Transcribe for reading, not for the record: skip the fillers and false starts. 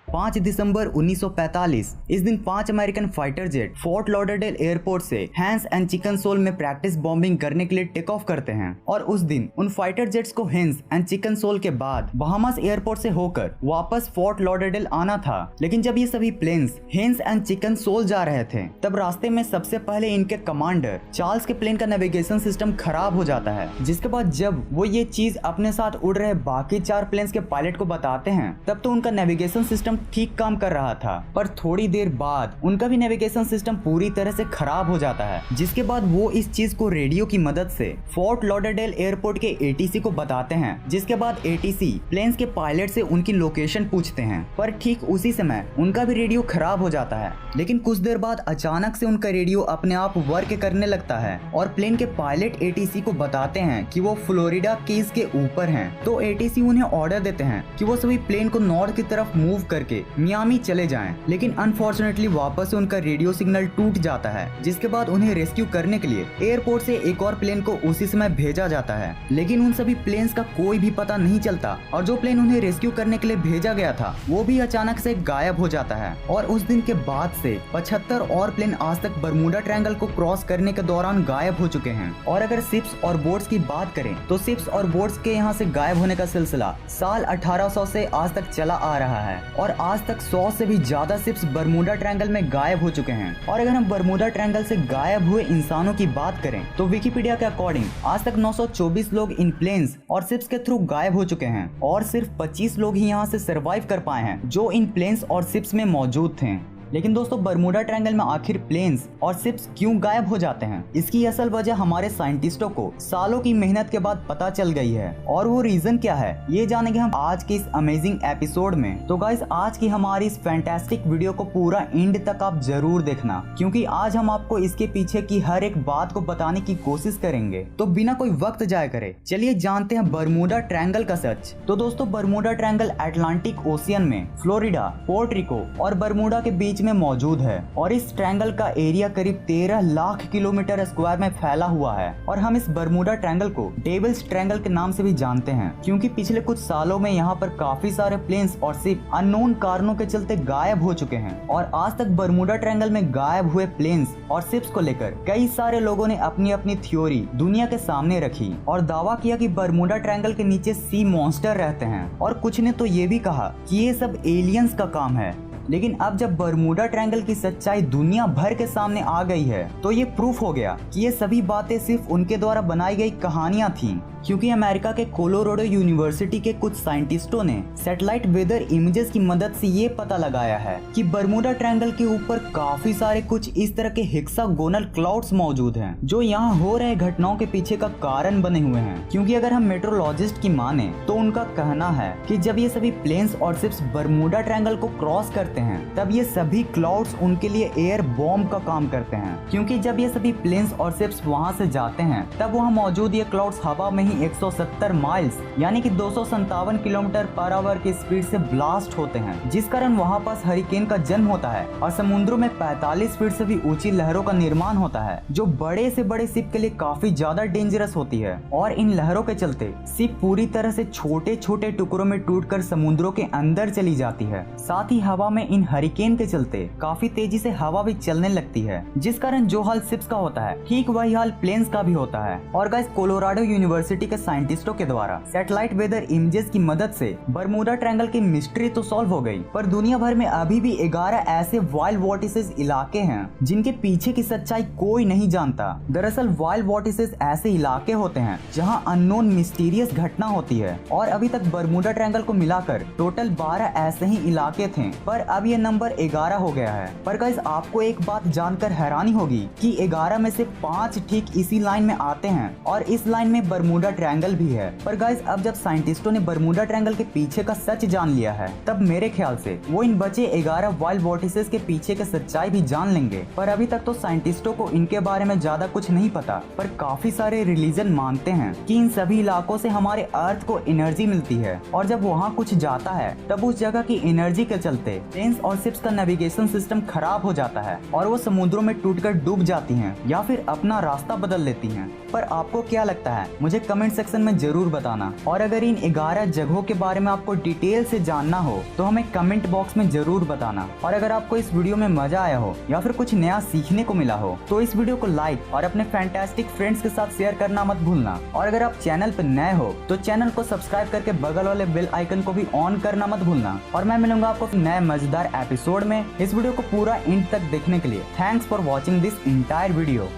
5 दिसंबर 1945। इस दिन 5 American fighter jet fort Lauderdale airport से हैंस एंड चिकन सोल में प्रैक्टिस बॉम्बिंग करने के लिए टेक ऑफ करते हैं और उस दिन उन फाइटर जेट्स को हैंस एंड चिकन सोल के बाद बहामास एयरपोर्ट से होकर वापस फोर्ट लॉडरडेल आना था। लेकिन जब ये सभी प्लेन्स हैंस एंड चिकन सोल जा रहे थे तब रास्ते में सबसे पहले इनके कमांडर चार्ल्स के प्लेन का नेविगेशन सिस्टम खराब हो जाता है, जिसके बाद जब वो ये चीज अपने साथ उड़ रहे बाकी 4 प्लेन्स के पायलट को बताते हैं तब तो उनका नेविगेशन सिस्टम ठीक काम कर रहा था, पर थोड़ी देर बाद उनका भी नेविगेशन सिस्टम पूरी तरह से खराब हो जाता है, जिसके बाद वो इस चीज को रेडियो की मदद से फोर्ट लॉडरडेल एयरपोर्ट के एटीसी को बताते हैं, जिसके बाद एटीसी प्लेन्स के पायलट से उनकी लोकेशन पूछते हैं, पर ठीक उसी समय उनका भी रेडियो खराब हो जाता है। लेकिन कुछ देर बाद अचानक से उनका रेडियो अपने आप वर्क करने लगता है और प्लेन के पायलट एटीसी को बताते हैं कि वो फ्लोरिडा कीज के ऊपर हैं। तो एटीसी उन्हें ऑर्डर देते हैं कि वो सभी प्लेन को नॉर्थ की तरफ मूव करके मियामी चले जाएं। लेकिन अनफॉर्चुनेटली वापस से उनका रेडियो सिग्नल टूट जाता है, जिसके बाद उन्हें रेस्क्यू करने के लिए एयरपोर्ट से एक और प्लेन को उसी समय भेजा जाता है। लेकिन उन सभी प्लेन्स का कोई भी पता नहीं चलता और जो प्लेन उन्हें रेस्क्यू करने के लिए भेजा गया था वो भी अचानक से गायब हो जाता है। और उस दिन के बाद से 75 और प्लेन आज तक बरमूडा ट्रायंगल को क्रॉस करने के दौरान गायब हो चुके हैं। और अगर शिप्स और बोट्स की बात करें तो शिप्स और बोट्स के यहाँ से गायब होने का सिलसिला साल 1800 से आज तक चला आ रहा है और आज तक 100 से भी ज्यादा शिप्स बरमूडा ट्रायंगल में गायब हो चुके हैं। और अगर हम बरमूडा ट्रायंगल से गायब हुए इंसानों की बात करें तो विकिपीडिया के अकॉर्डिंग आज तक 924 लोग इन प्लेन्स और शिप्स के थ्रू गायब हो चुके हैं और सिर्फ 25 लोग ही यहाँ से सर्वाइव कर पाए हैं जो इन प्लेन्स और शिप्स में मौजूद थे। लेकिन दोस्तों, बरमूडा ट्रायंगल में आखिर प्लेन्स और शिप्स क्यों गायब हो जाते हैं, इसकी असल वजह हमारे साइंटिस्टों को सालों की मेहनत के बाद पता चल गई है और वो रीजन क्या है ये जानेंगे हम आज के इस अमेजिंग एपिसोड में। तो गाइस, आज की हमारी इस फैंटास्टिक वीडियो को पूरा एंड तक आप जरूर देखना, क्योंकि आज हम आपको इसके पीछे की हर एक बात को बताने की कोशिश करेंगे। तो बिना कोई वक्त जाया करे चलिए जानते हैं बरमूडा ट्रायंगल का सच। तो दोस्तों, बरमूडा ट्रायंगल अटलांटिक ओशियन में फ्लोरिडा, पोर्ट रिको और बरमूडा के बीच में मौजूद है और इस ट्रायंगल का एरिया करीब 13 लाख किलोमीटर स्क्वायर में फैला हुआ है। और हम इस बरमूडा ट्रायंगल को डेविल्स ट्रायंगल के नाम से भी जानते हैं, क्योंकि पिछले कुछ सालों में यहाँ पर काफी सारे प्लेन्स और शिप अननोन कारणों के चलते गायब हो चुके हैं। और आज तक बरमूडा ट्रायंगल में गायब हुए प्लेन्स और शिप्स को लेकर कई सारे लोगों ने अपनी अपनी थ्योरी दुनिया के सामने रखी और दावा किया कि बरमूडा ट्रायंगल के नीचे सी मॉन्स्टर रहते हैं, और कुछ ने तो ये भी कहा कि ये सब एलियंस का काम है। लेकिन अब जब बरमूडा ट्रायंगल की सच्चाई दुनिया भर के सामने आ गई है तो ये प्रूफ हो गया कि ये सभी बातें सिर्फ उनके द्वारा बनाई गई कहानियां थीं, क्योंकि अमेरिका के कोलोराडो यूनिवर्सिटी के कुछ साइंटिस्टों ने सैटेलाइट वेदर इमेजेस की मदद से ये पता लगाया है कि बरमूडा ट्रायंगल के ऊपर काफी सारे कुछ इस तरह के हेक्सागोनल क्लाउड्स मौजूद हैं जो यहाँ हो रहे घटनाओं के पीछे का कारण बने हुए हैं। क्योंकि अगर हम मेट्रोलॉजिस्ट की माने तो उनका कहना है कि जब ये सभी प्लेन्स और शिप्स बरमूडा ट्रायंगल को क्रॉस करते हैं तब ये सभी क्लाउड्स उनके लिए एयर बॉम्ब का काम करते हैं, क्योंकि जब ये सभी प्लेन्स और शिप्स वहाँ से जाते हैं तब वहाँ मौजूद ये क्लाउड्स हवा में 170 माइल्स यानी कि 257 किलोमीटर पर आवर की स्पीड से ब्लास्ट होते हैं, जिस कारण वहाँ पास हरिकेन का जन्म होता है और समुद्रों में 45 फीट से भी ऊंची लहरों का निर्माण होता है, जो बड़े से बड़े शिप के लिए काफी ज्यादा डेंजरस होती है। और इन लहरों के चलते शिप पूरी तरह से छोटे छोटे टुकड़ों में टूटकर समुद्रों के अंदर चली जाती है। साथ ही हवा में इन हरिकेन के चलते काफी तेजी से हवा भी चलने लगती है, जिस कारण जो हाल शिप्स का होता है ठीक वही हाल प्लेन्स का भी होता है। और गाइस, कोलोराडो यूनिवर्सिटी के साइंटिस्टों के द्वारा सैटेलाइट वेदर इमेजेस की मदद से बरमूडा ट्रायंगल की मिस्ट्री तो सॉल्व हो गई, पर दुनिया भर में अभी भी 11 ऐसे वाइल्ड वॉर्टिसेस इलाके हैं जिनके पीछे की सच्चाई कोई नहीं जानता। दरअसल वाइल्ड वॉर्टिसेस ऐसे इलाके होते हैं जहां अननोन मिस्टीरियस घटना होती है, और अभी तक बरमूडा ट्रायंगल को मिलाकर टोटल 12 ऐसे ही इलाके थे, पर अब ये नंबर 11 हो गया है। पर गाइस, आपको एक बात जानकर हैरानी होगी कि 11 में से 5 ठीक इसी लाइन में आते हैं और इस लाइन में बरमूडा ट्रायंगल भी है। पर गाइस, अब जब साइंटिस्टों ने बरमूडा ट्रायंगल के पीछे का सच जान लिया है तब मेरे ख्याल से वो इन बचे 11 वाइल्ड वॉर्टिसेस के पीछे के सच्चाई भी जान लेंगे। पर अभी तक तो साइंटिस्टों को इनके बारे में ज्यादा कुछ नहीं पता, पर काफी सारे रिलीजन मानते हैं कि इन सभी इलाकों से हमारे अर्थ को एनर्जी मिलती है, और जब वहाँ कुछ जाता है तब उस जगह की एनर्जी के चलते प्लेन्स और शिप्स का नेविगेशन सिस्टम खराब हो जाता है और वो समुद्रों में टूटकर डूब जाती हैं या फिर अपना रास्ता बदल लेती हैं। पर आपको क्या लगता है मुझे कमेंट सेक्शन में जरूर बताना। और अगर इन 11 जगहों के बारे में आपको डिटेल से जानना हो तो हमें कमेंट बॉक्स में जरूर बताना। और अगर आपको इस वीडियो में मजा आया हो या फिर कुछ नया सीखने को मिला हो तो इस वीडियो को लाइक और अपने फैंटास्टिक फ्रेंड्स के साथ शेयर करना मत भूलना। और अगर आप चैनल पर नए हो तो चैनल को सब्सक्राइब करके बगल वाले बेल आइकन को भी ऑन करना मत भूलना। और मैं मिलूंगा आपको नए मजेदार एपिसोड में। इस वीडियो को पूरा एंड तक देखने के लिए thanks for watching this entire video.